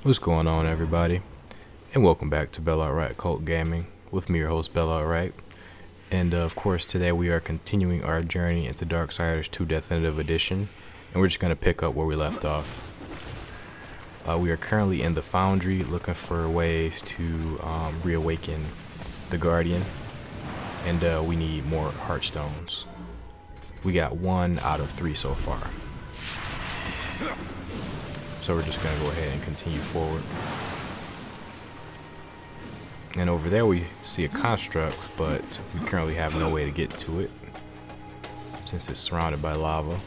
What's going on, everybody? And welcome back to Bell Outright Cult Gaming with me, your host, Bell Outright. And of course, today we are continuing our journey into Darksiders II Deathinitive Edition, and we're just going to pick up where we left off. We are currently in the Foundry looking for ways to reawaken the Guardian, and we need more hearthstones. We got 1 out of 3 so far. So we're just going to go ahead and continue forward. And over there we see a construct, but we currently have no way to get to it since it's surrounded by lava.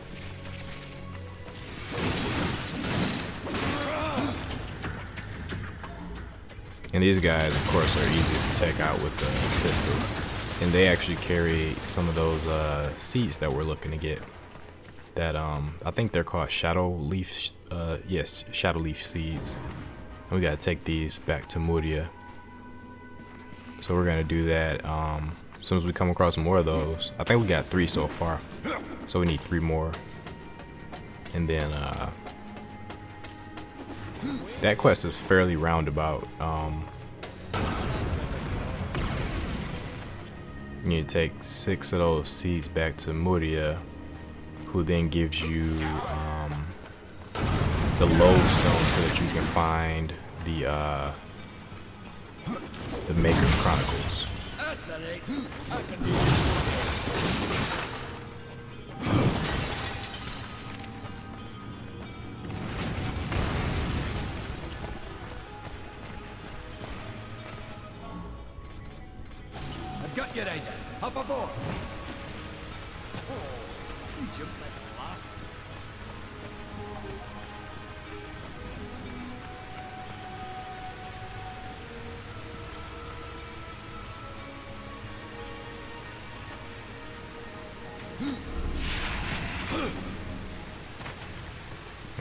And these guys, of course, are easiest to take out with the pistol. And they actually carry some of those seeds that we're looking to get. That I think they're called shadow leaf. Yes, shadow leaf seeds. And we gotta take these back to Mudia. So we're gonna do that as soon as we come across more of those. I think we got 3 so far, so we need 3 more. And then that quest is fairly roundabout. You need to take 6 of those seeds back to Mudia, who then gives you the lodestone so that you can find the Maker's Chronicles. I've got you, Haydn. Hop aboard. You jumped like a lass.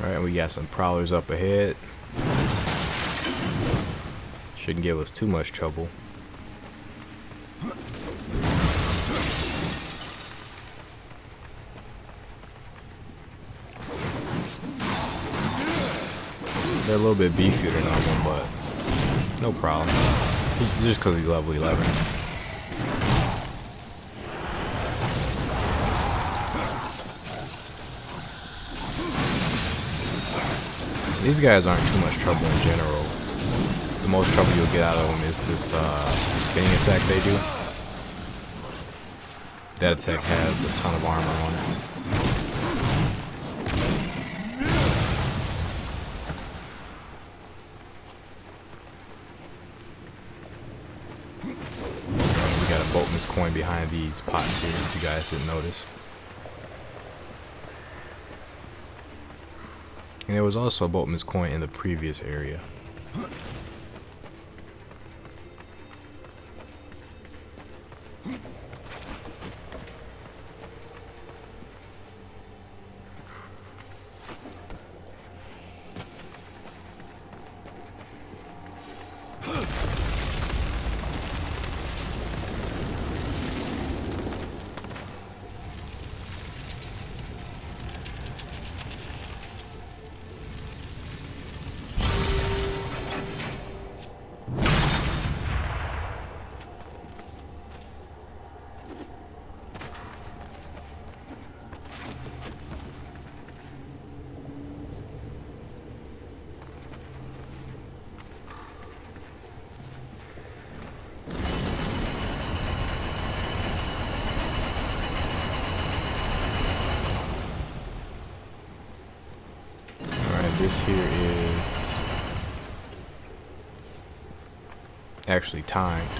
Alright, we got some prowlers up ahead. Shouldn't give us too much trouble. They're a little bit beefier than normal, but no problem. Just because he's level 11. These guys aren't too much trouble in general. The most trouble you'll get out of them is this spinning attack they do. That attack has a ton of armor on it. We got a boldness coin behind these pots here, if you guys didn't notice. And there was also a boatman's coin in the previous area. This here is actually timed,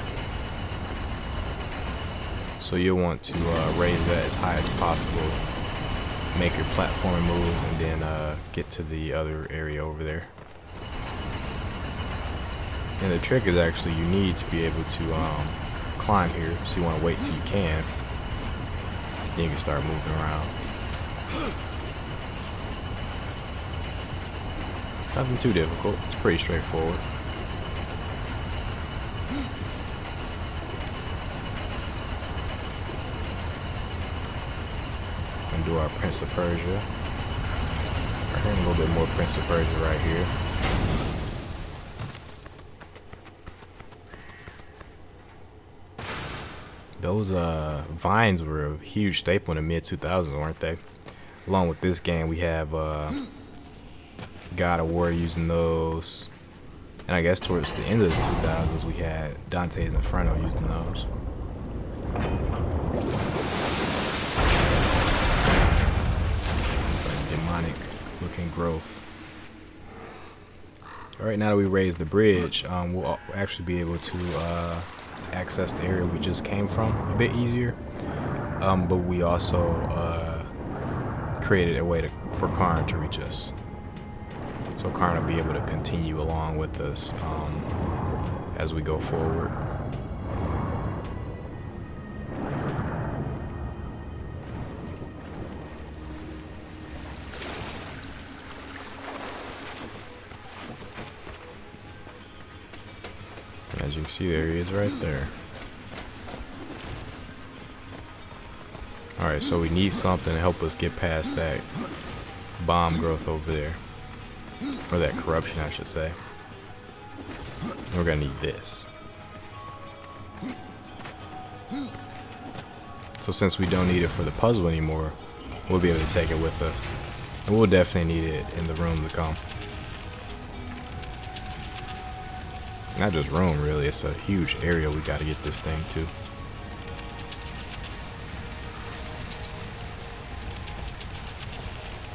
so you'll want to raise that as high as possible, make your platform move, and then get to the other area over there. And the trick is actually you need to be able to climb here, so you want to wait till you can, then you can start moving around. Nothing too difficult, it's pretty straightforward. And do our Prince of Persia. We're hearing a little bit more Prince of Persia right here. Those vines were a huge staple in the mid 2000s, weren't they? Along with this game, we have God of War using those. And I guess towards the end of the 2000s, we had Dante's Inferno using those. Demonic looking growth. Alright, now that we raised the bridge, we'll actually be able to access the area we just came from a bit easier. But we also created a way for Karn to reach us. So Karn will be able to continue along with us as we go forward. As you can see, there he is right there. Alright, so we need something to help us get past that bomb growth over there. Or that corruption, I should say. We're gonna need this. So since we don't need it for the puzzle anymore, we'll be able to take it with us. And we'll definitely need it in the room to come. Not just room, really. It's a huge area we gotta get this thing to.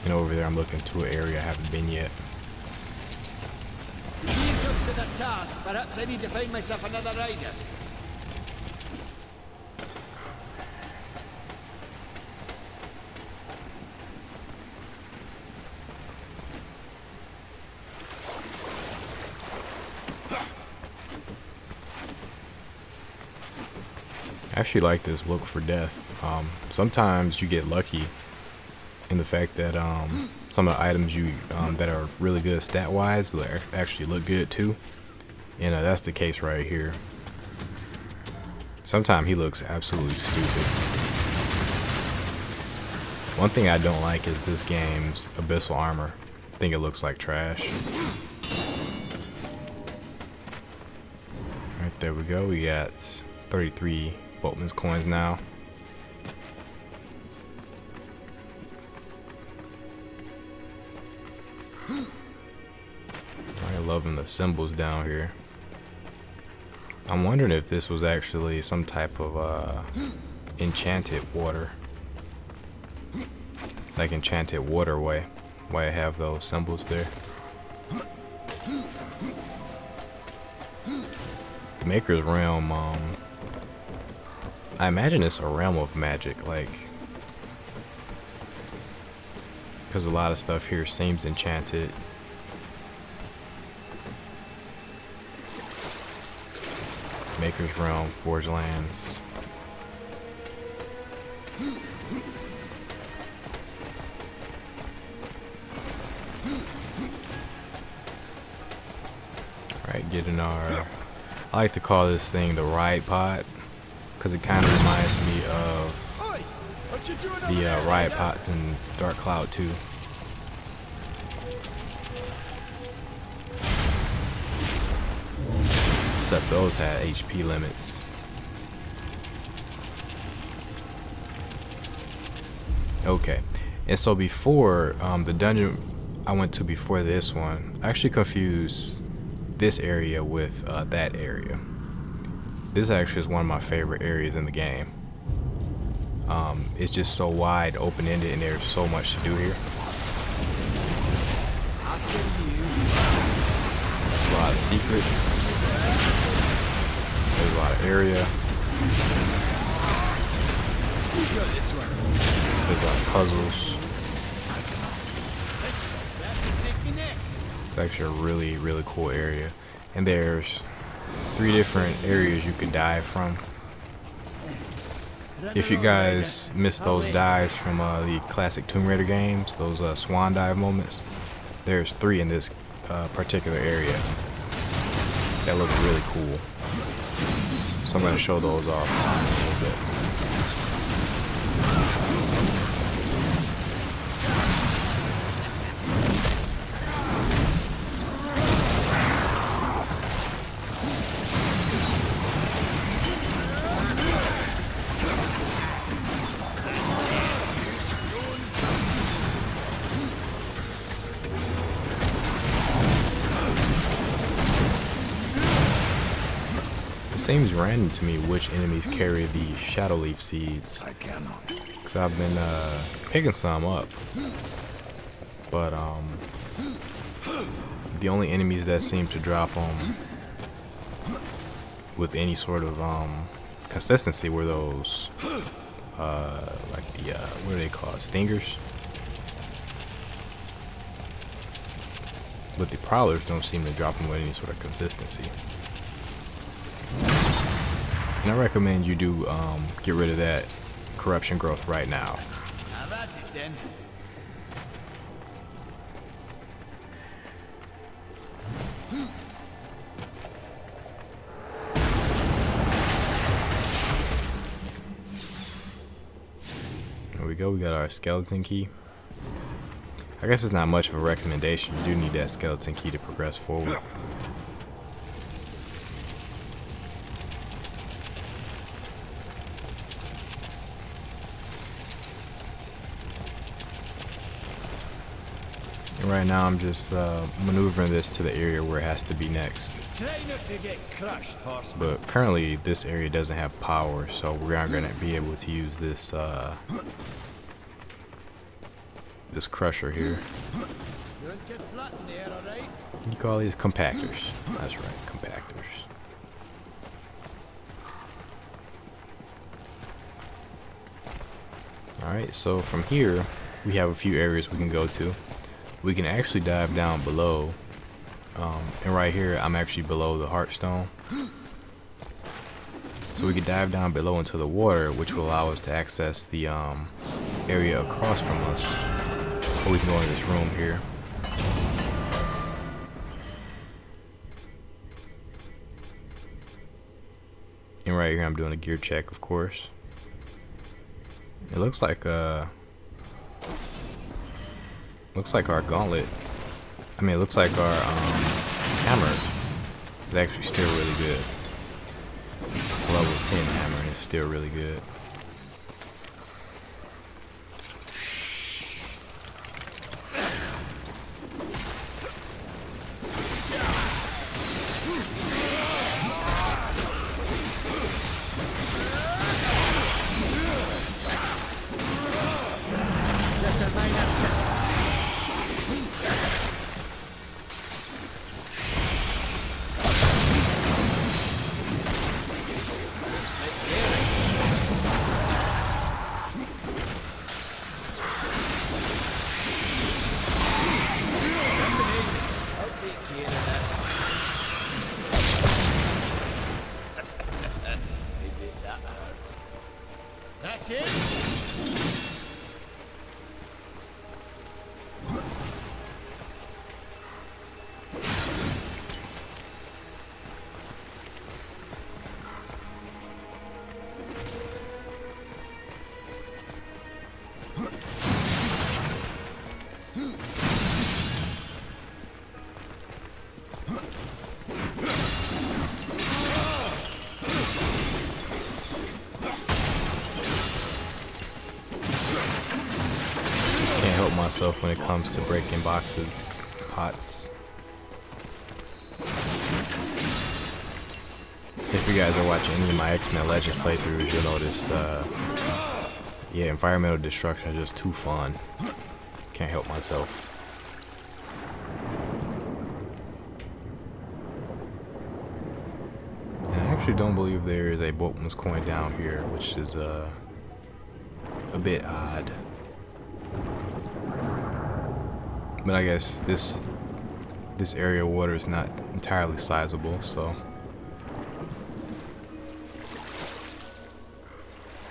And over there, I'm looking to an area I haven't been yet. Being up to the task, perhaps I need to find myself another rider. I actually like this look for death. Sometimes you get lucky in the fact that some of the items you that are really good stat wise actually look good too, and that's the case right here. Sometimes he looks absolutely stupid. One thing I don't like is this game's abyssal armor. I think it looks like trash. Right, there we go. We got 33 boldness coins now. I'm loving the symbols down here. I'm wondering if this was actually some type of enchanted water, like enchanted waterway, why I have those symbols there. The Maker's Realm, I imagine it's a realm of magic, like, because a lot of stuff here seems enchanted. Maker's Realm, Forge Lands. Alright, getting our, I like to call this thing the Riot Pod, because it kind of reminds me of the Riot Pods in Dark Cloud 2. Except those had HP limits. Okay, and so before the dungeon I went to before this one, I actually confused this area with that area. This actually is one of my favorite areas in the game. It's just so wide, open-ended, and there's so much to do here. There's a lot of secrets. There's a lot of area. There's a lot of puzzles. It's actually a really, really cool area. And there's 3 different areas you can dive from. If you guys missed those dives from the classic Tomb Raider games, those swan dive moments, there's 3 in this particular area that look really cool. So I'm going to show those off a little bit. seems random to me which enemies carry the shadow leaf seeds. I cannot. Cause I've been picking some up, but the only enemies that seem to drop them with any sort of consistency were those like the what are they called, stingers? But the prowlers don't seem to drop them with any sort of consistency. And I recommend you do get rid of that corruption growth right now. Have at it then. There we go, we got our skeleton key. I guess it's not much of a recommendation. You do need that skeleton key to progress forward. And right now I'm just maneuvering this to the area where it has to be next. Try not to get crushed, horseman. But currently this area doesn't have power, so we're not going to be able to use this this crusher here. Don't get flat in there, alright? You call these compactors. That's right, compactors. Alright, so from here we have a few areas we can go to. We can actually dive down below. And right here I'm actually below the hearthstone. So we can dive down below into the water, which will allow us to access the area across from us. Or we can go in this room here. And right here I'm doing a gear check, of course. It looks like our gauntlet. I mean, it looks like our hammer is actually still really good. It's a level 10 hammer and it's still really good. That's it? Myself when it comes to breaking boxes, pots. If you guys are watching any of my X-Men Legend playthroughs, you'll notice yeah, environmental destruction is just too fun. Can't help myself. And I actually don't believe there is a boldness coin down here, which is a bit odd. But I guess this area of water is not entirely sizable, so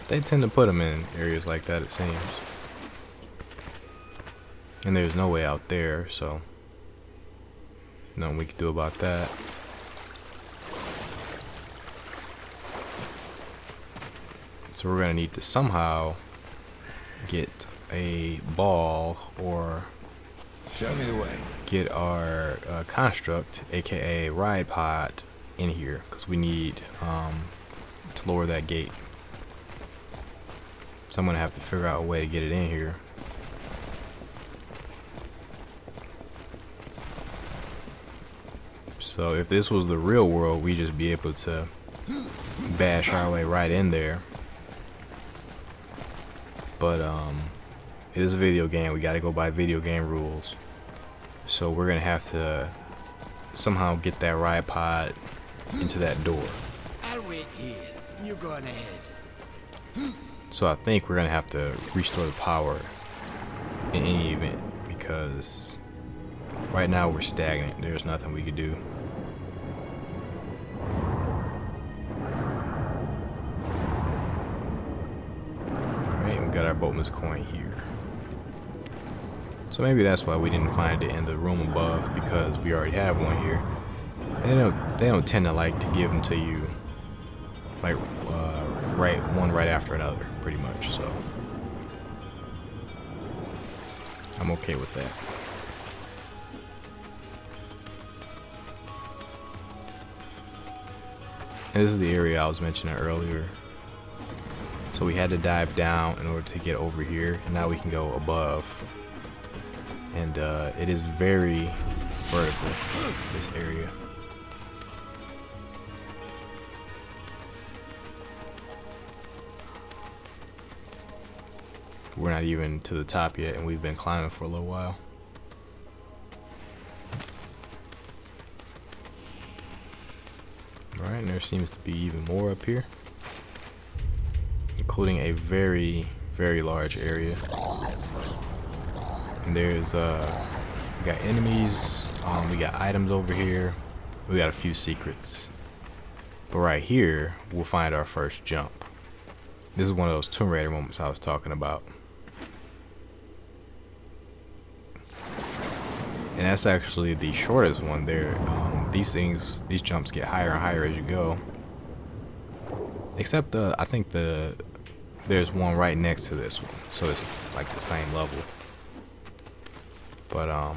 they tend to put them in areas like that, it seems. And there's no way out there, so nothing we can do about that. So we're gonna need to somehow get a ball or Show me the way. get our construct, aka ride pod, in here because we need to lower that gate. So I'm gonna have to figure out a way to get it in here. So if this was the real world, we'd just be able to bash our way right in there. But it is a video game. We gotta go by video game rules. So we're gonna have to somehow get that riot pod into that door. I'll wait here. You go on ahead. So I think we're gonna have to restore the power in any event, because right now we're stagnant. There's nothing we could do. Alright, we got our boatman's coin here. So maybe that's why we didn't find it in the room above, because we already have one here. They don't tend to like to give them to you like one right after another, pretty much. So I'm okay with that. And this is the area I was mentioning earlier. So we had to dive down in order to get over here, and now we can go above. And it is very vertical, this area. We're not even to the top yet, and we've been climbing for a little while. Alright, and there seems to be even more up here, including a very, very large area. And there's we got enemies, we got items over here, we got a few secrets. But right here, we'll find our first jump. This is one of those Tomb Raider moments I was talking about. And that's actually the shortest one there. These jumps get higher and higher as you go. Except I think there's one right next to this one, so it's like the same level. But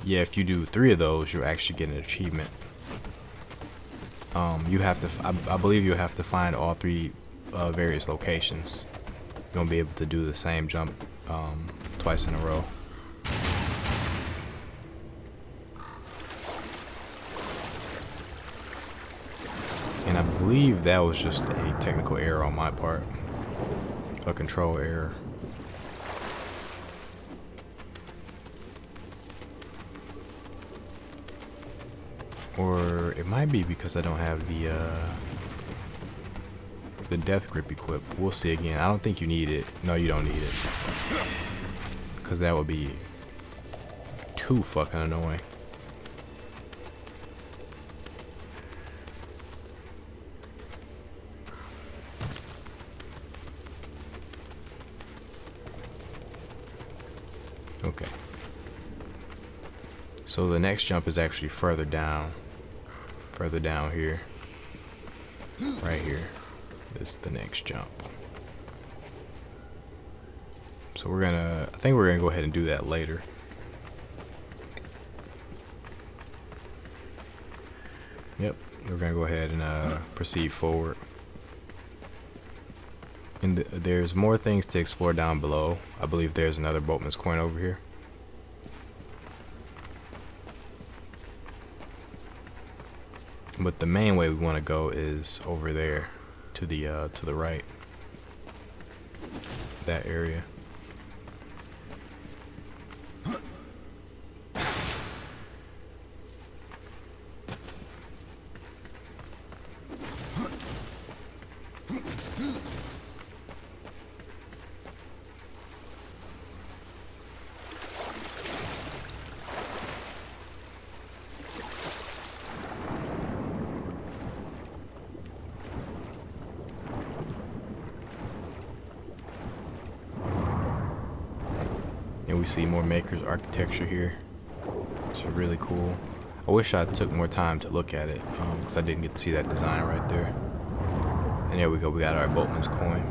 yeah, if you do 3 of those, you'll actually get an achievement. You have to, I believe you have to find all 3 various locations. You won't be able to do the same jump twice in a row. And I believe that was just a technical error on my part, a control error. Or it might be because I don't have the death grip equipped. We'll see again. I don't think you need it. No, you don't need it, because that would be too fucking annoying. Okay. So the next jump is actually further down here. Right here. This is the next jump. So I think we're gonna go ahead and do that later. Yep, we're gonna go ahead and proceed forward. And there's more things to explore down below. I believe there's another boatman's coin over here. But the main way we want to go is over there to the right. That area. And we see more Maker's architecture here. It's really cool. I wish I took more time to look at it, because I didn't get to see that design right there. And there we go, we got our boatman's coin.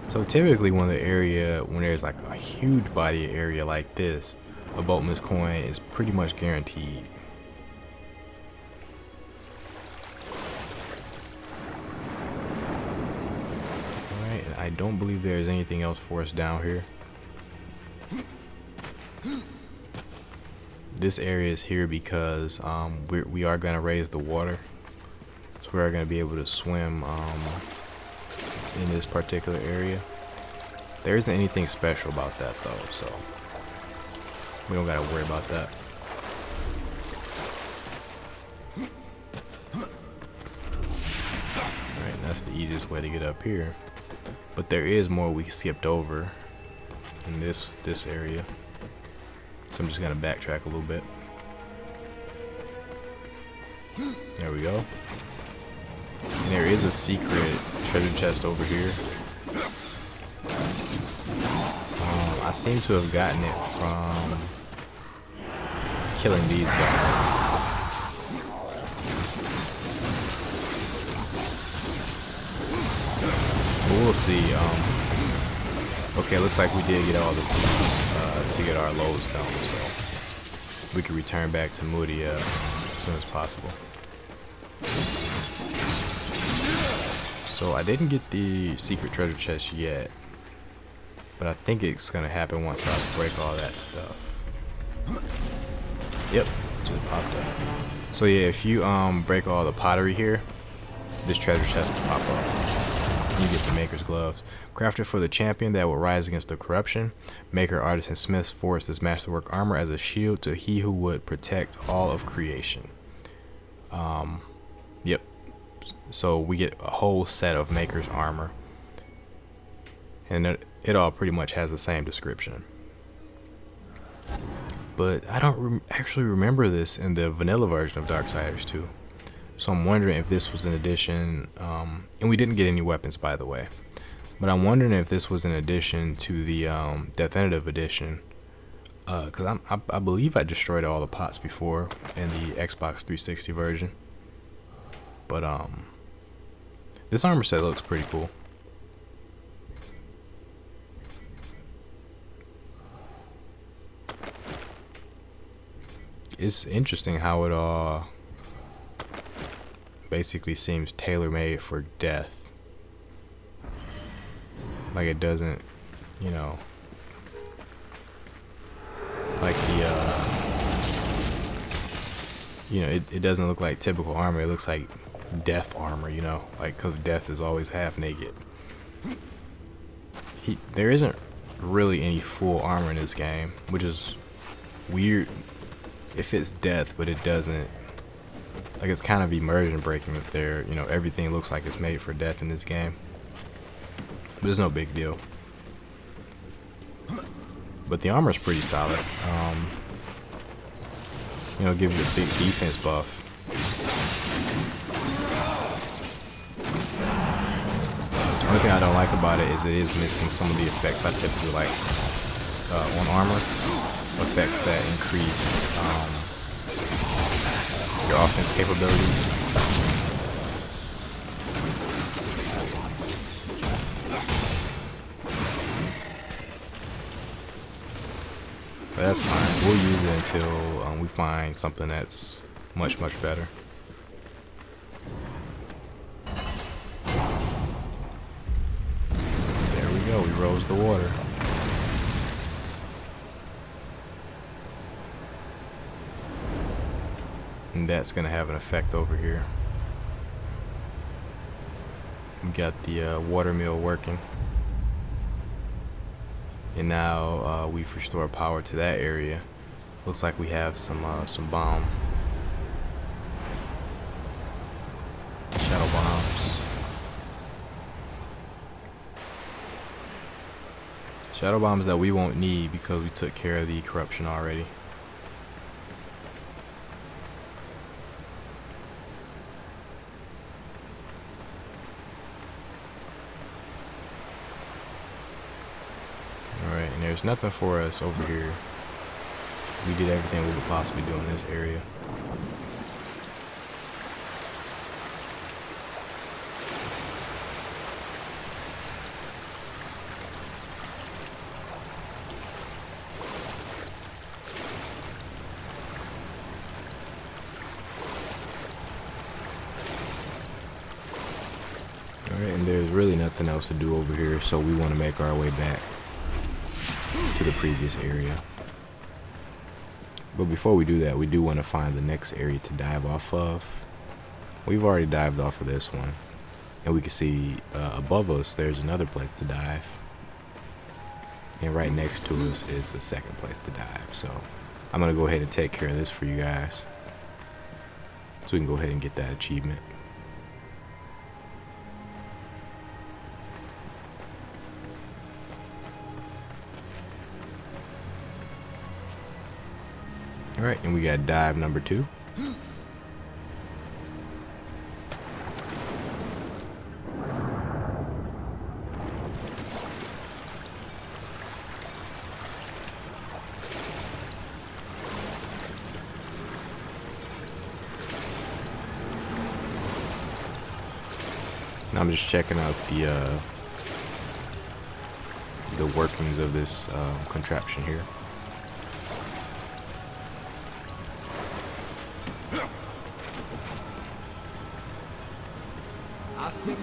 So typically when there's like a huge body area like this, a boatman's coin is pretty much guaranteed. Alright, and I don't believe there's anything else for us down here. This area is here because we are going to raise the water So we are going to be able to swim in this particular area. There isn't anything special about that though, so we don't got to worry about that. Alright, that's the easiest way to get up here. But there is more we skipped over in this area. So I'm just going to backtrack a little bit. There we go. And there is a secret treasure chest over here. I seem to have gotten it from killing these guys. But we'll see. Okay, looks like we did get all the seeds to get our lodestone, so we can return back to Moody as soon as possible. So I didn't get the secret treasure chest yet, but I think it's gonna happen once I break all that stuff. Yep, just popped up. So yeah, if you break all the pottery here, this treasure chest will pop up. You get the Maker's Gloves. Crafted for the champion that will rise against the corruption. Maker, artist, and smiths force this masterwork armor as a shield to he who would protect all of creation. Yep. So we get a whole set of Maker's armor. And it all pretty much has the same description. But I don't actually remember this in the vanilla version of Darksiders 2. So I'm wondering if this was an addition, and we didn't get any weapons, by the way. But I'm wondering if this was an addition to the Deathinitive Edition, because I believe I destroyed all the pots before in the Xbox 360 version. But this armor set looks pretty cool. It's interesting how it all basically seems tailor-made for death. Like it doesn't, you know, like the you know, it doesn't look like typical armor. It looks like death armor, you know, like, because death is always half naked. There isn't really any full armor in this game, which is weird. It fits death, but it doesn't. Like, it's kind of immersion breaking that there, you know, everything looks like it's made for death in this game. But it's no big deal. But the armor's pretty solid. You know, give you a big defense buff. The only thing I don't like about it is missing some of the effects I typically like on armor. Effects that increase your offense capabilities. But that's fine. We'll use it until we find something that's much better. There we go. We rose the water. And that's gonna have an effect over here. We got the water mill working, and now we've restored power to that area. Looks like we have some bomb, shadow bombs. Shadow bombs that we won't need because we took care of the corruption already. Alright, and there's nothing for us over here. We did everything we could possibly do in this area. Alright, and there's really nothing else to do over here, so we want to make our way back to the previous area. But before we do that, we do want to find the next area to dive off of. We've already dived off of this one. And we can see above us, there's another place to dive. And right next to us is the second place to dive. So I'm going to go ahead and take care of this for you guys. So we can go ahead and get that achievement. Alright, and we got dive number 2. I'm just checking out the workings of this contraption here. After you.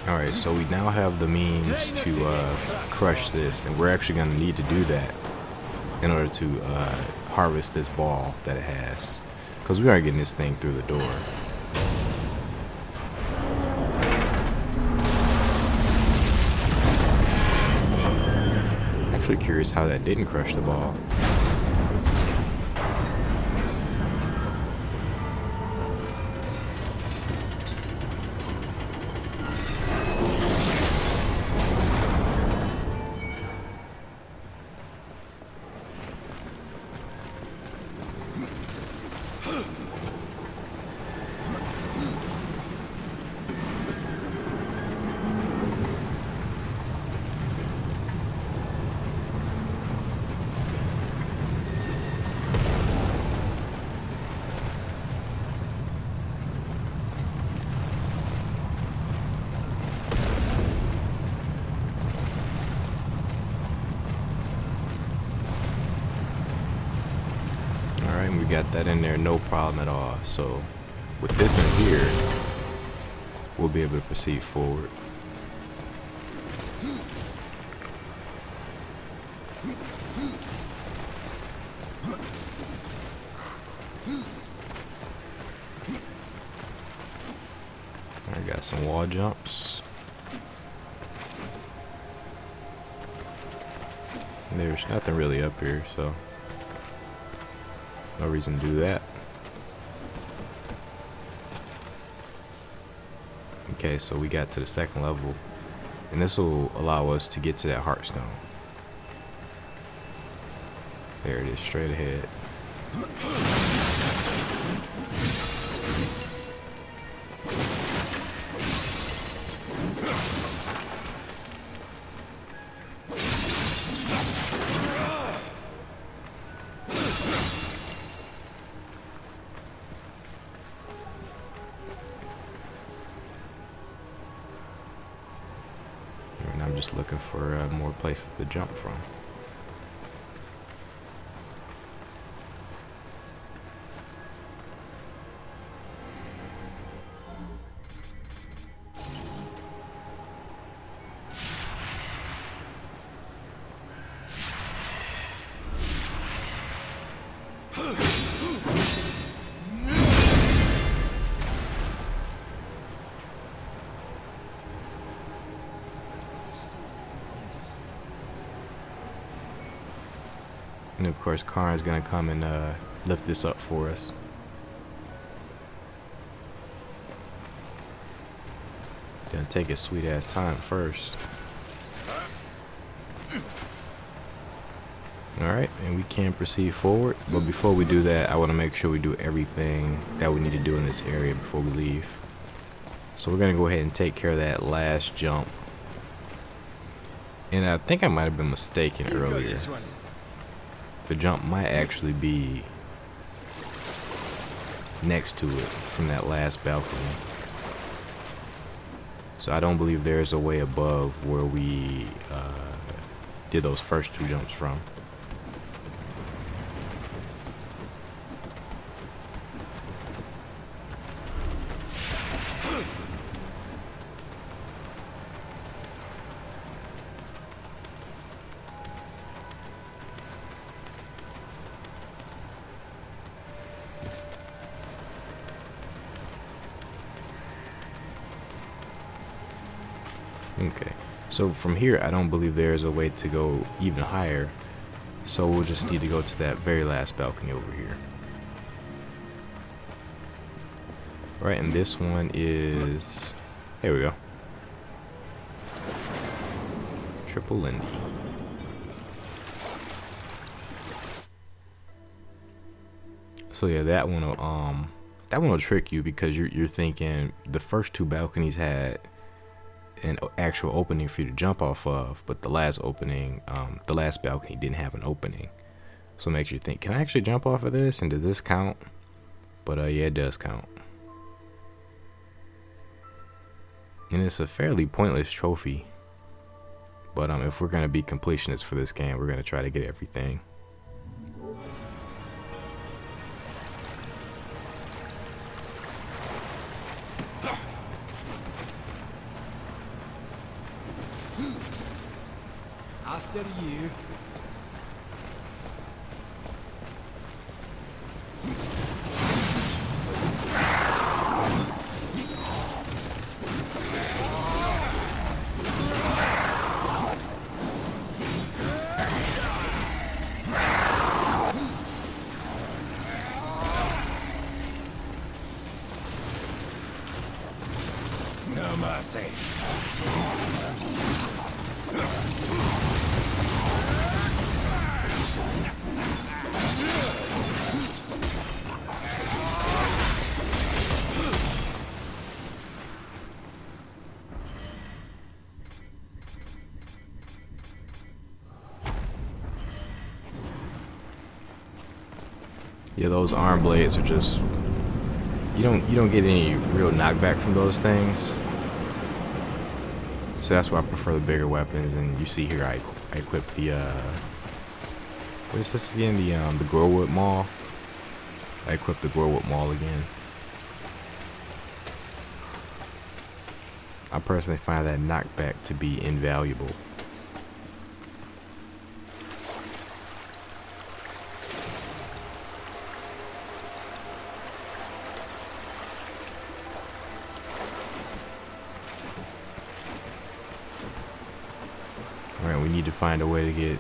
Alright, so we now have the means to crush this, and we're actually going to need to do that in order to harvest this ball that it has. Because we aren't getting this thing through the door. Actually curious how that didn't crush the ball. We got that in there, no problem at all. So with this in here, we'll be able to proceed forward. I got some wall jumps. There's nothing really up here, so no reason to do that. Okay, so we got to the second level, and this will allow us to get to that hearthstone. There it is, straight ahead. And I'm just looking for more places to jump from. And of course, Karn's gonna come and lift this up for us. Gonna take his sweet ass time first. Alright, and we can proceed forward. But before we do that, I want to make sure we do everything that we need to do in this area before we leave. So we're gonna go ahead and take care of that last jump. And I think I might have been mistaken earlier. The jump might actually be next to it from that last balcony. So I don't believe there's a way above where we did those first two jumps from. Okay, so from here I don't believe there's a way to go even higher, so we'll just need to go to that very last balcony over here. Right, and this one is, here we go, Triple Lindy. So yeah, that one will trick you, because you're thinking the first two balconies had an actual opening for you to jump off of, but the last opening, the last balcony didn't have an opening. So it makes you think, can I actually jump off of this, and does this count? But yeah, it does count. And it's a fairly pointless trophy, but if we're gonna be completionists for this game, we're gonna try to get everything. After you. No mercy. Yeah, those arm blades are just, you don't get any real knockback from those things. So that's why I prefer the bigger weapons. And you see here I equipped the what is this again? The Growwood Maul. I equipped the Growwood Maul again. I personally find that knockback to be invaluable. Alright, we need to find a way to get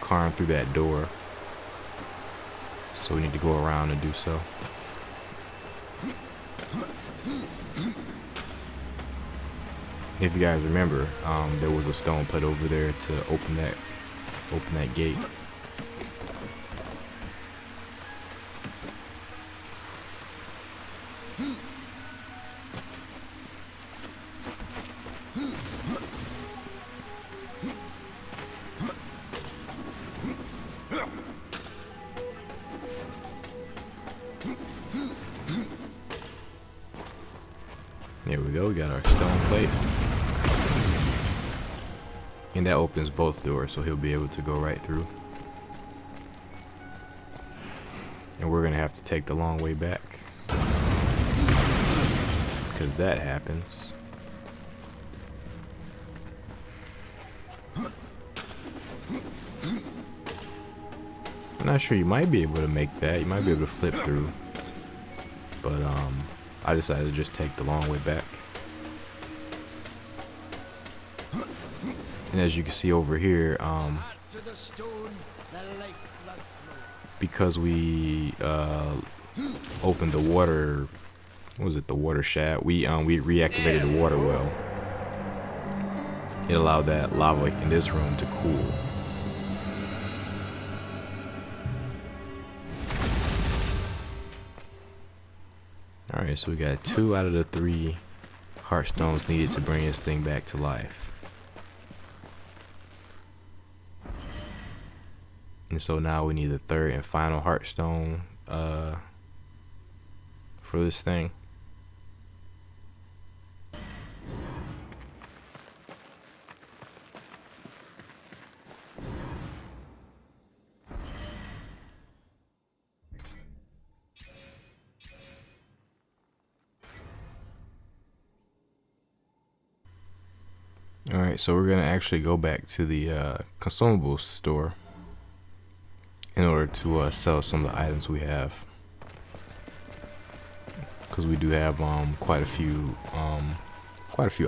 Karn through that door. So we need to go around and do so. If you guys remember, there was a stone put over there to open that gate. There we go, we got our stone plate. And that opens both doors, so he'll be able to go right through. And we're gonna have to take the long way back, because that happens. I'm not sure, you might be able to make that, you might be able to flip through. But I decided to just take the long way back. And as you can see over here, because we opened the water, what was it, the water shaft, we reactivated the water well. It allowed that lava in this room to cool. Alright, so we got 2 out of the 3 hearthstones needed to bring this thing back to life. And so now we need the 3rd and final hearthstone for this thing. Alright, so we're going to actually go back to the consumables store in order to sell some of the items we have, because we do have quite a few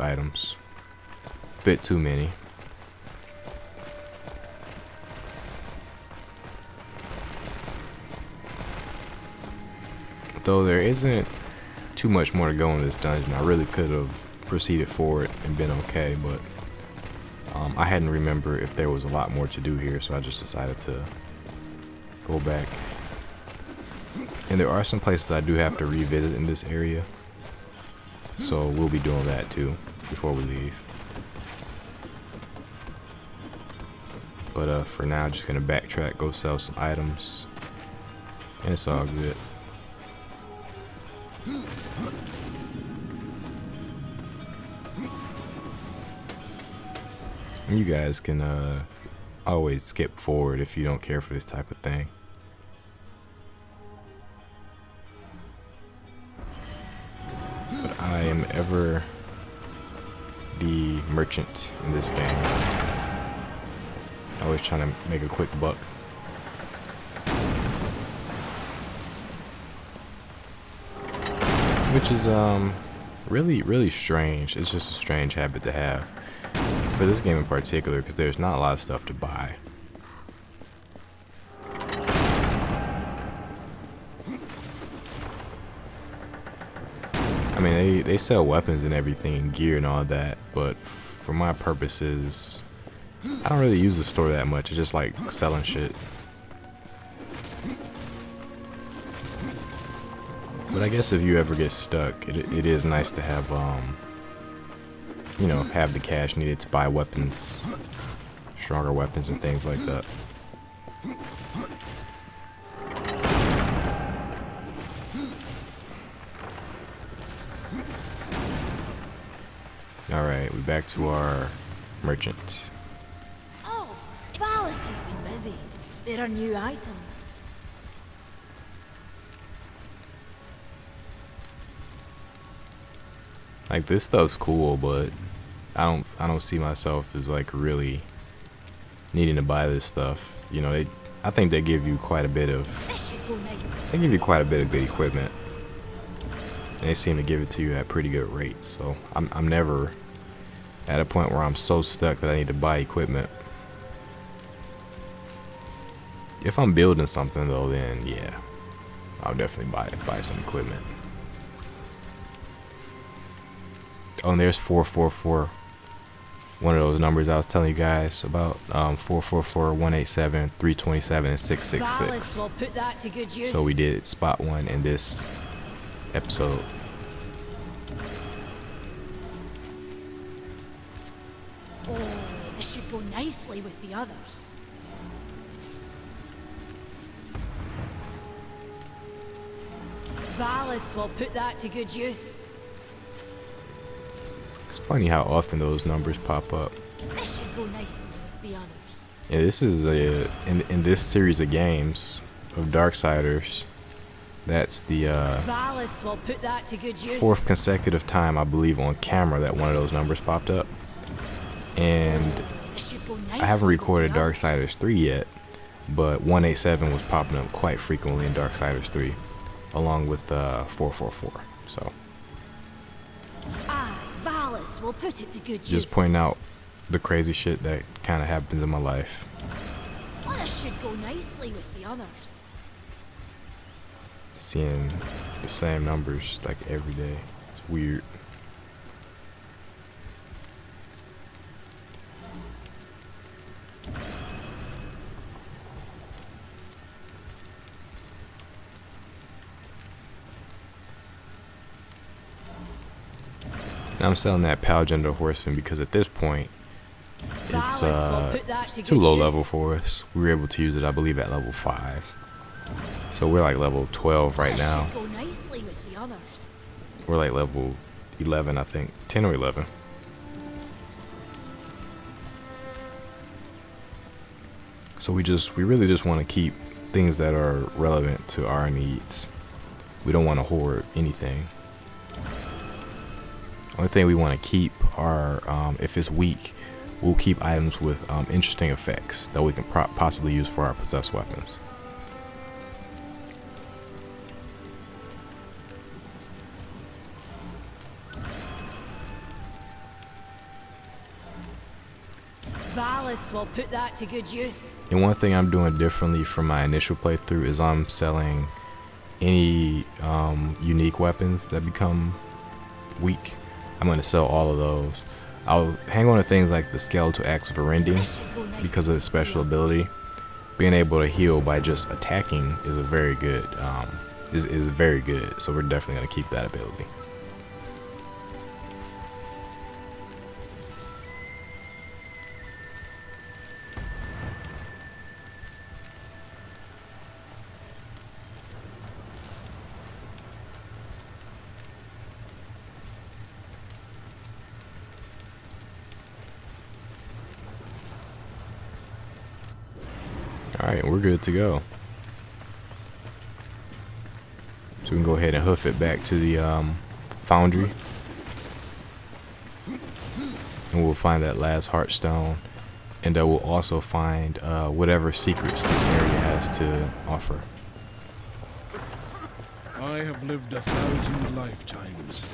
items. bit too many. Though there isn't too much more to go in this dungeon. I really could have proceeded forward and been okay, but I hadn't remembered if there was a lot more to do here, so I just decided to go back. And there are some places I do have to revisit in this area, so we'll be doing that too before we leave. But for now, just gonna backtrack, go sell some items, and it's all good. You guys can always skip forward if you don't care for this type of thing. But I am ever the merchant in this game. Always trying to make a quick buck. Which is really strange. It's just a strange habit to have for this game in particular, because there's not a lot of stuff to buy. I mean, they sell weapons and everything, gear and all that, but for my purposes, I don't really use the store that much. It's just like selling shit. But I guess if you ever get stuck, it is nice to have, you know, have the cash needed to buy weapons, stronger weapons and things like that. Alright, we're back to our merchant. Oh, Valis has been busy. There are new items. Like, this stuff's cool, but I don't see myself as like really needing to buy this stuff. You know, I think they give you quite a bit of good equipment, and they seem to give it to you at pretty good rates. So I'm never at a point where I'm so stuck that I need to buy equipment. If I'm building something though, then yeah, I'll definitely buy some equipment. Oh, and there's 444. One of those numbers I was telling you guys about. 444, 187, 327, and 666. Will put that to good use. So we did spot one in this episode. Oh, this should go nicely with the others. Valis will put that to good use. It's funny how often those numbers pop up. This should go nicely with the others. Yeah, this is in this series of games of Darksiders, that's the Valis will put that to good use. fourth consecutive time, I believe, on camera that one of those numbers popped up. And This should go I nicely haven't recorded with the others. Darksiders 3 yet, but 187 was popping up quite frequently in Darksiders 3, along with 444. So Valis will put it to good use. just pointing out the crazy shit that kind of happens in my life. Well, this should go nicely with the others. Seeing the same numbers like every day. It's weird. And I'm selling that Palgender Horseman because at this point it's too low level for us. We were able to use it, I believe, at level 5. So we're like level 12 right now. This should go nicely with the others. We're like level 11, I think. 10 or 11. So we really just want to keep things that are relevant to our needs. We don't want to hoard anything. Only thing we want to keep are, if it's weak, we'll keep items with interesting effects that we can possibly use for our possessed weapons. Alice will put that to good use. And one thing I'm doing differently from my initial playthrough is I'm selling any unique weapons that become weak. I'm going to sell all of those. I'll hang on to things like the skeletal axe of rending because of its special ability. Being able to heal by just attacking is a very good is very good. So we're definitely going to keep that ability. Alright, we're good to go. So we can go ahead and hoof it back to the foundry. And we'll find that last hearthstone. And we'll also find whatever secrets this area has to offer. I have lived 1,000 lifetimes,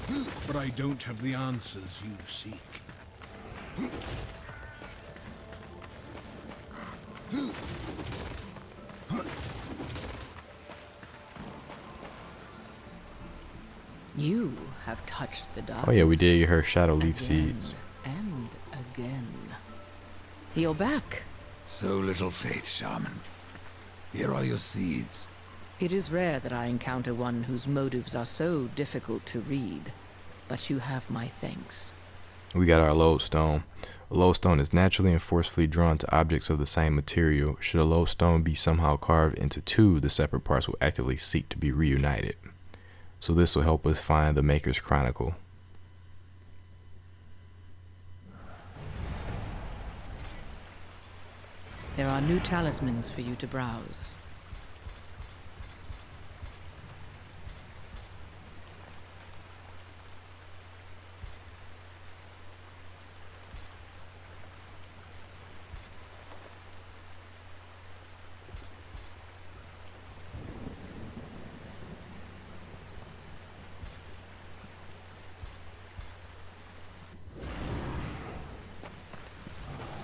but I don't have the answers you seek. You have touched the dark. Oh yeah, we did get her shadow leaf seeds. And again. You're back. So little faith, Shaman. Here are your seeds. It is rare that I encounter one whose motives are so difficult to read, but you have my thanks. We got our lodestone. A lodestone is naturally and forcefully drawn to objects of the same material. Should a lodestone be somehow carved into two, the separate parts will actively seek to be reunited. So this will help us find the Maker's Chronicle. There are new talismans for you to browse.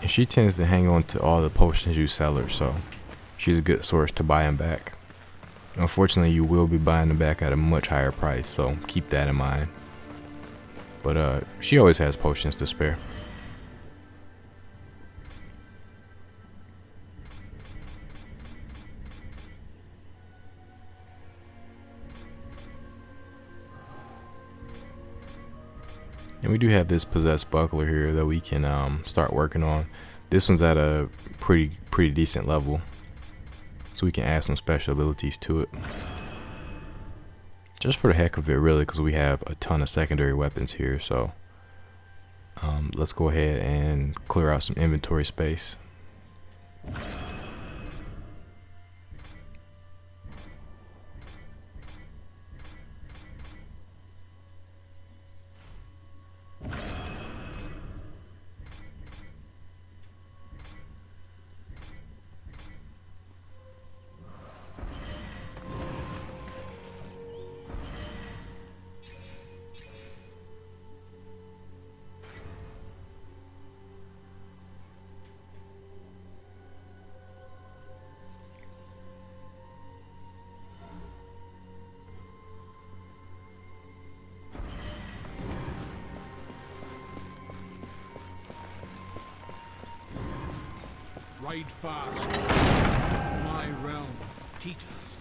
And she tends to hang on to all the potions you sell her, so she's a good source to buy them back. Unfortunately, you will be buying them back at a much higher price, so keep that in mind. But she always has potions to spare. And we do have this possessed buckler here that we can start working on. This one's at a pretty decent level, so we can add some special abilities to it. Just for the heck of it, really, because we have a ton of secondary weapons here. So let's go ahead and clear out some inventory space. Ride fast. My realm, Titus.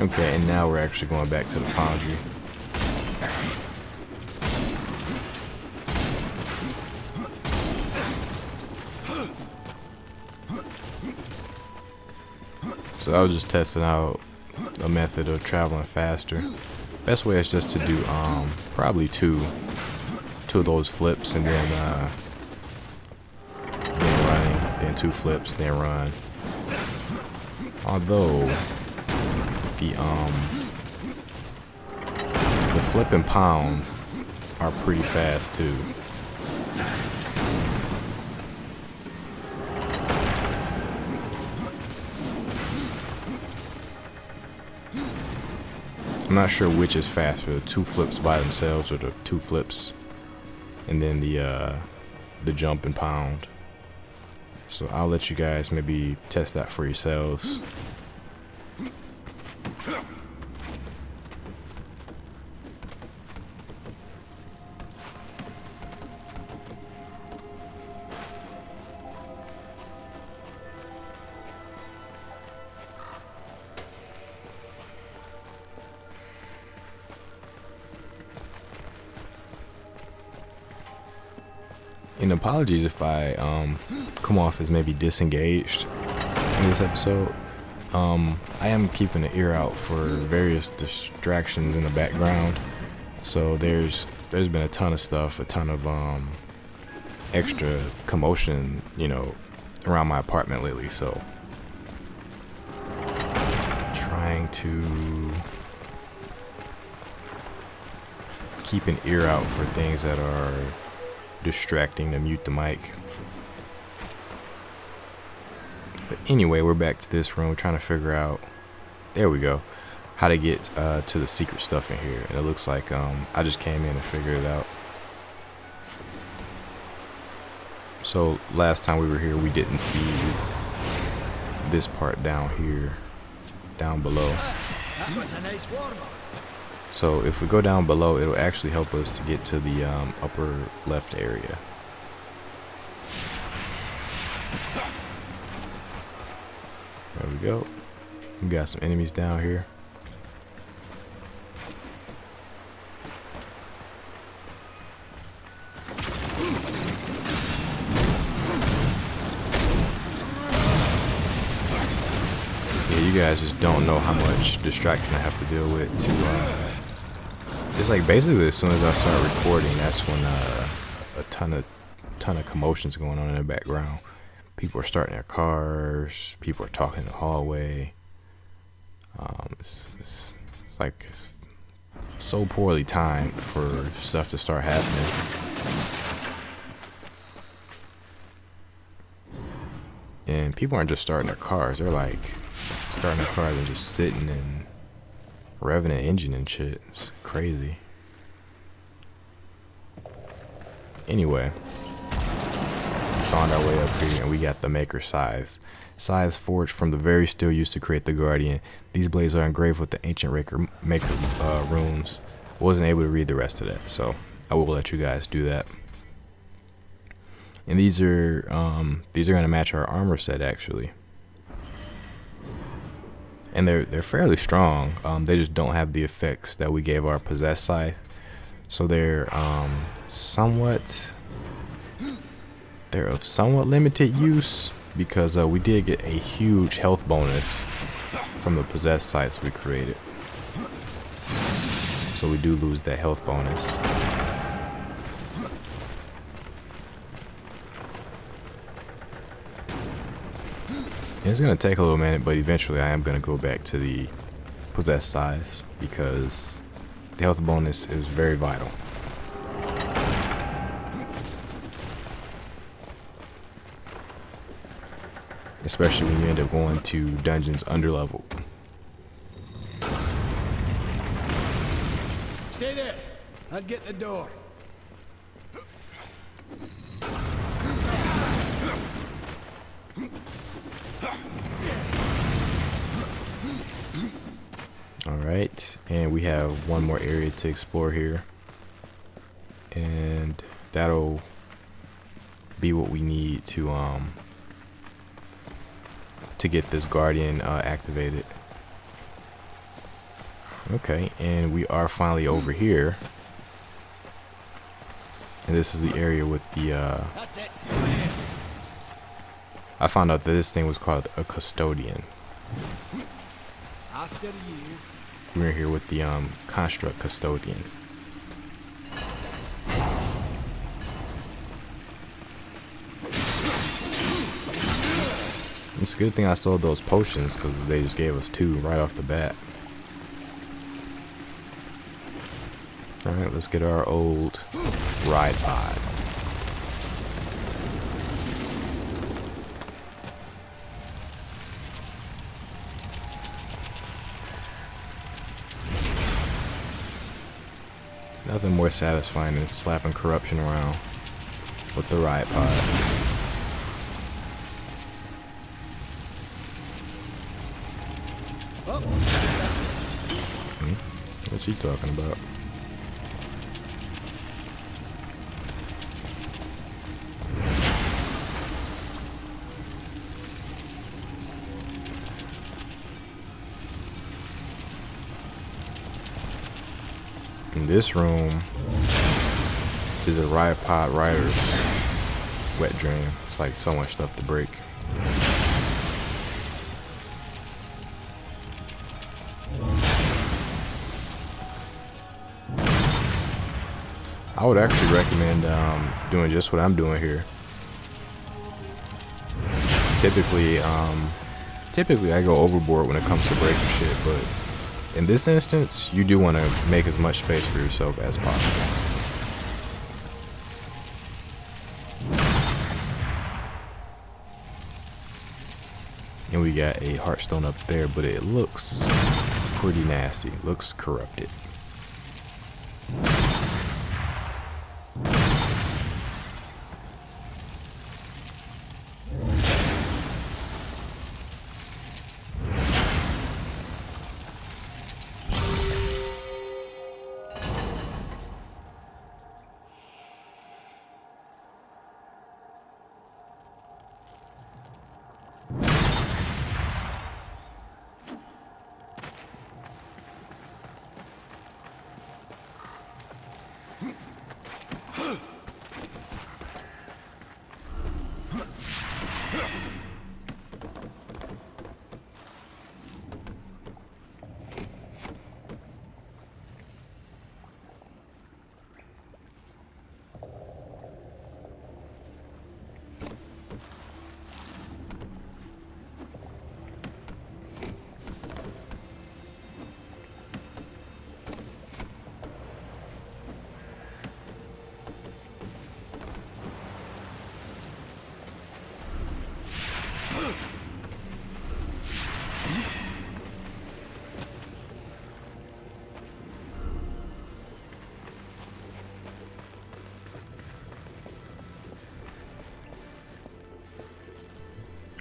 Okay, and now we're actually going back to the foundry. So I was just testing out a method of traveling faster. best way is just to do probably two of those flips and then running, then 2 flips, then run. Although the flip and pound are pretty fast too. I'm not sure which is faster, the 2 flips by themselves or the 2 flips and then the jump and pound. So I'll let you guys maybe test that for yourselves. And apologies if I come off as maybe disengaged in this episode. I am keeping an ear out for various distractions in the background. So there's been a ton of stuff, a ton of extra commotion, you know, around my apartment lately. So trying to keep an ear out for things that are distracting to mute the mic. But anyway, we're back to this room trying to figure out, there we go, how to get to the secret stuff in here. And it looks like I just came in and figured it out. So last time we were here we didn't see this part down here, down below. That was a nice warm-up. So if we go down below, it'll actually help us to get to the upper left area. There we go. We got some enemies down here. Yeah, you guys just don't know how much distraction I have to deal with to it's like basically as soon as I start recording, that's when a ton of commotion's going on in the background. People are starting their cars, people are talking in the hallway. It's like so poorly timed for stuff to start happening. And people aren't just starting their cars, they're like starting their cars and just sitting and revving an engine and shit. It's crazy. Anyway, found our way up here and we got the maker size. Size forged from the very steel used to create the Guardian. These blades are engraved with the ancient maker runes. Wasn't able to read the rest of that, so I will let you guys do that. And these are gonna match our armor set actually. And they're fairly strong. They just don't have the effects that we gave our possessed scythe. So they're of somewhat limited use because we did get a huge health bonus from the possessed scythes we created. So we do lose that health bonus. It's gonna take a little minute, but eventually I am gonna go back to the possessed scythes because the health bonus is very vital. Especially when you end up going to dungeons underleveled. Stay there. I'll get the door. Alright, and we have one more area to explore here. And that'll be what we need to get this Guardian activated. Okay, and we are finally over here. And this is the area with the That's it. I found out that this thing was called a custodian. After you, We're here with the construct custodian. It's a good thing I sold those potions because they just gave us 2 right off the bat. Alright, let's get our old ride pod. Nothing more satisfying than slapping corruption around with the ride pod. What's he talking about? In this room is a riot pod rider's wet dream. It's like so much stuff to break. I would actually recommend doing just what I'm doing here. Typically I go overboard when it comes to breaking shit, but in this instance, you do want to make as much space for yourself as possible. And we got a hearthstone up there, but it looks pretty nasty. Looks corrupted.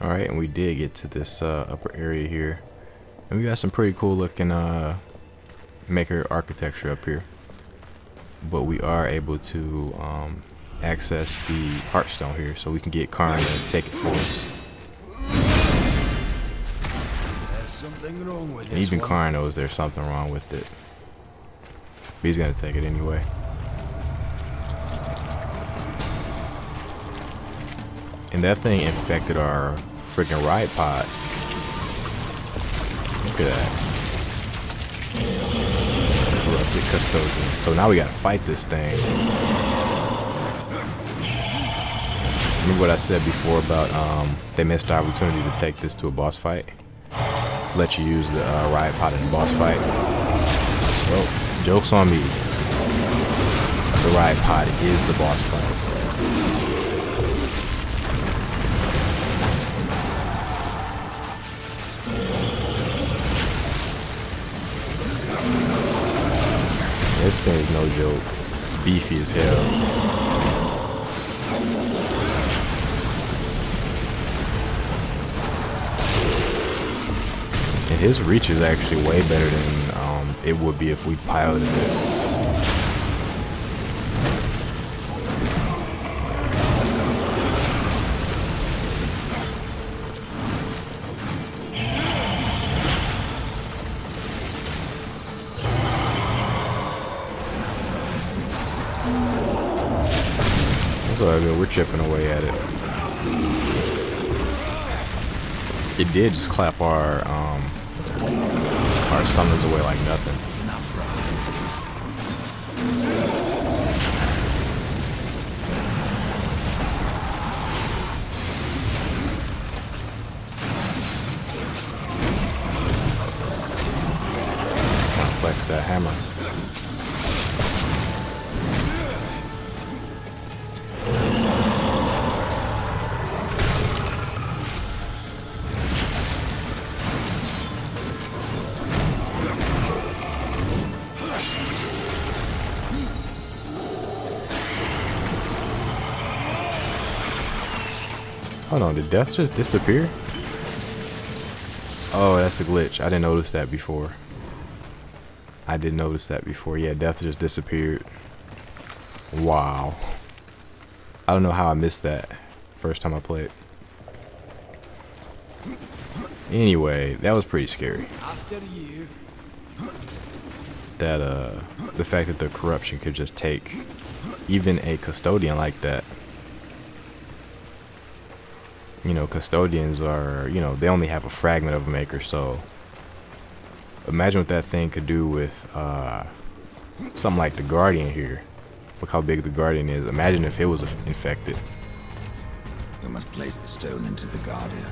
Alright, and we did get to this upper area here. And we got some pretty cool looking maker architecture up here. But we are able to access the hearthstone here, so we can get Karn to take it for us. There's something wrong with And this even one. Karn knows there's something wrong with it. But he's gonna take it anyway. And that thing infected our freaking ride pod. Look at that. Corrupted custodian. So now we gotta fight this thing. Remember what I said before about they missed the opportunity to take this to a boss fight? Let you use the ride pod in the boss fight. Well, joke's on me. The ride pod is the boss fight. This thing is no joke. It's beefy as hell. And his reach is actually way better than it would be if we piloted it. So I mean, we're chipping away at it. It did just clap our summons away like nothing. Hold on, did death just disappear? Oh, that's a glitch. I didn't notice that before. Yeah, death just disappeared. Wow. I don't know how I missed that first time I played. Anyway, that was pretty scary. After you. That the fact that the corruption could just take even a custodian like that. You know, custodians are, you know, they only have a fragment of a maker, so imagine what that thing could do with something like the Guardian here. Look how big the Guardian is. Imagine if it was infected. We must place the stone into the Guardian.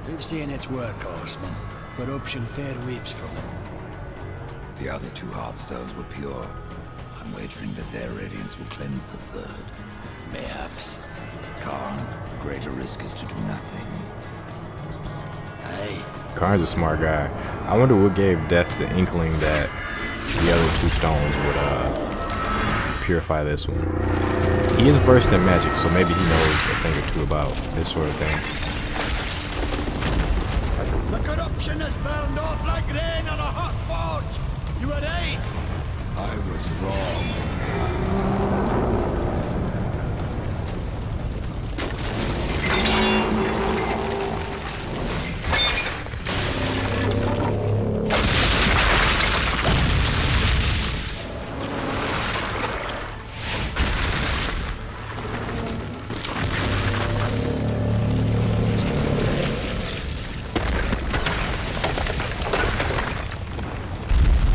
We've seen its work, horseman. Corruption fair weeps from it. The other two hearthstones were pure. I'm wagering that their radiance will cleanse the third. Mayhaps. Khan, the greater risk is to do nothing. Aye. Karn's a smart guy. I wonder what gave Death the inkling that the other two stones would purify this one. He is versed in magic, so maybe he knows a thing or two about this sort of thing. The corruption has burned off like rain on a hot forge. You were right. I was wrong.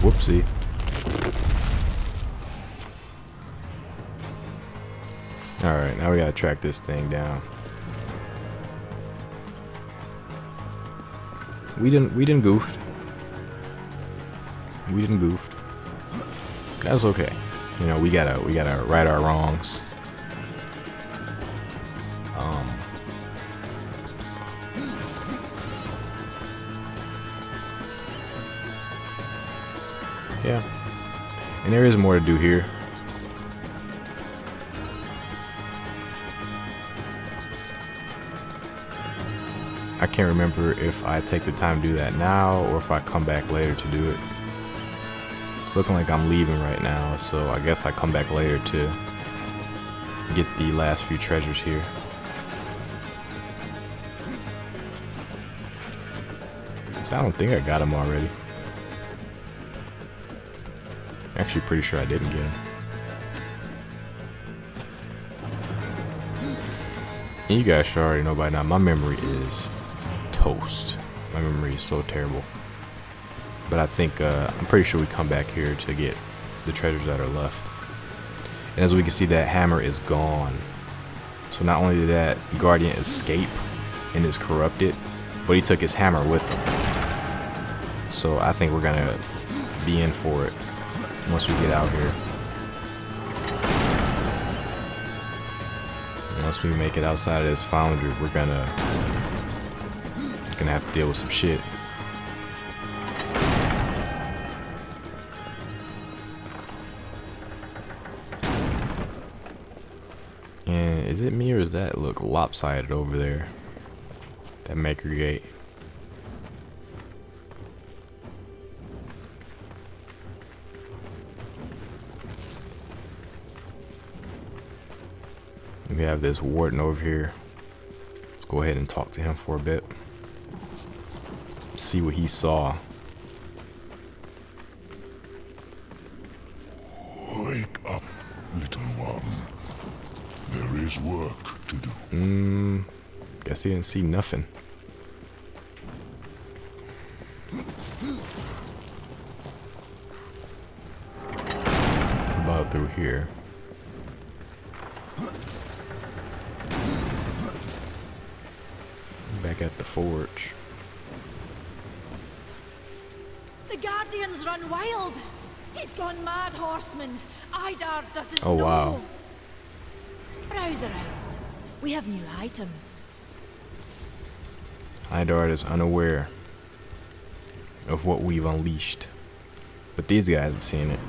Whoopsie. Alright, now we gotta track this thing down. We didn't goofed. That's okay. You know, we gotta right our wrongs. Yeah. And there is more to do here. I can't remember if I take the time to do that now or if I come back later to do it. It's looking like I'm leaving right now, so I guess I come back later to get the last few treasures here. So I don't think I got them already. Actually, pretty sure I didn't get him. And you guys should already know by now, my memory is toast. My memory is so terrible. But I think, I'm pretty sure we come back here to get the treasures that are left. And as we can see, that hammer is gone. So not only did that Guardian escape and is corrupted, but he took his hammer with him. So I think we're gonna be in for it once we get out here. And once we make it outside of this foundry, we're gonna have to deal with some shit. And is it me or does that look lopsided over there? That maker gate. We have this warden over here. Let's go ahead and talk to him for a bit. See what he saw. Wake up, little one. There is work to do. Guess he didn't see nothing. What about through here? Back at the forge. The Guardian's run wild. He's gone mad, horseman. Idar doesn't Oh, know. wow. Browse around. We have new items. Idar is unaware of what we've unleashed, but these guys have seen it.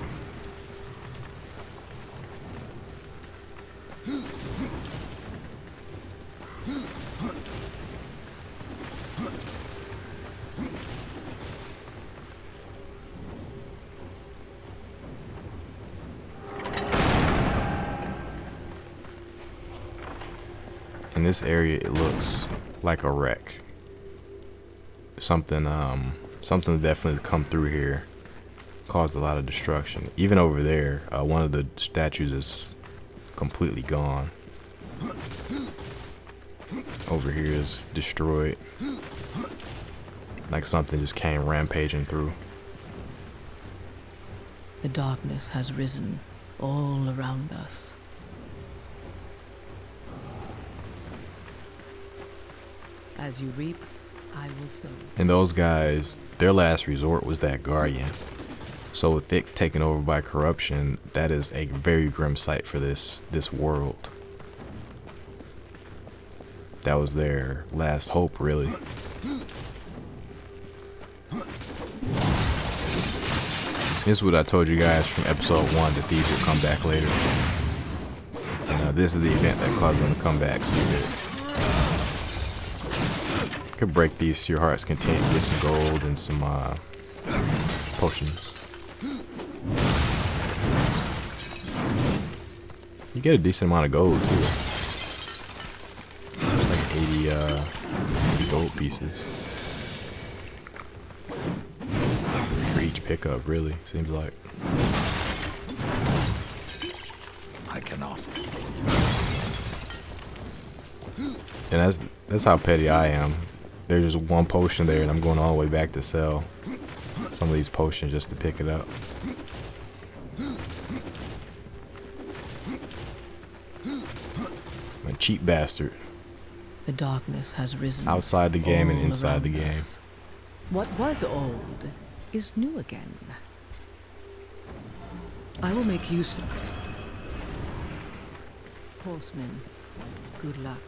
In this area, it looks like a wreck. Something definitely come through here, caused a lot of destruction. Even over there, one of the statues is completely gone. Over here is destroyed, like something just came rampaging through. The darkness has risen all around us. As you reap, I will sow. And those guys, their last resort was that guardian. So with it taken over by corruption, that is a very grim sight for this world. That was their last hope, really. This is what I told you guys from episode 1, that these will come back later. And this is the event that caused them to come back, so you could break these to your heart's content, get some gold and some potions. You get a decent amount of gold too. Like 80 gold pieces for each pickup, really, seems like. I cannot. And that's how petty I am. There's just one potion there and I'm going all the way back to sell some of these potions just to pick it up. I'm a cheap bastard. The darkness has risen. Outside the game and all inside the around game. us. What was old is new again. I will make use of it. Horsemen, good luck.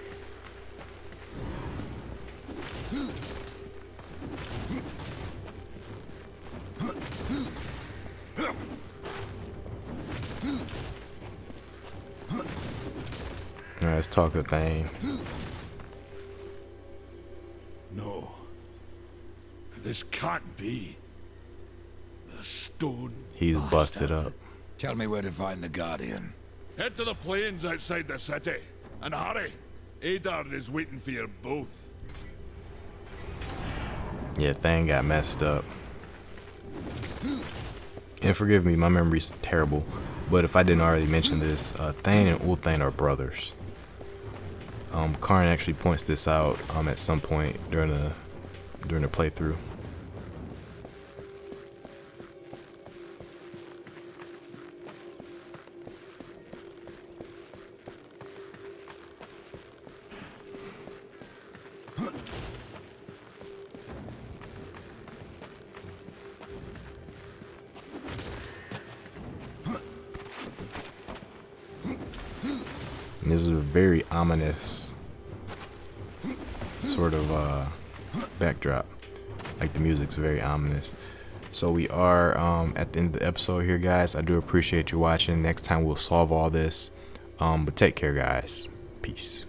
Alright, let's talk the thing. No. This can't be. The stone. He's busted up. Tell me where to find the Guardian. Head to the plains outside the city. And hurry. Adar is waiting for you both. Yeah, thing got messed up. And forgive me, my memory's terrible. But if I didn't already mention this, Thane and Ulthane are brothers. Karn actually points this out at some point during the playthrough. And this is a very ominous sort of backdrop. Like the music's very ominous. So we are at the end of the episode here, guys. I do appreciate you watching. Next time we'll solve all this. But take care, guys. Peace.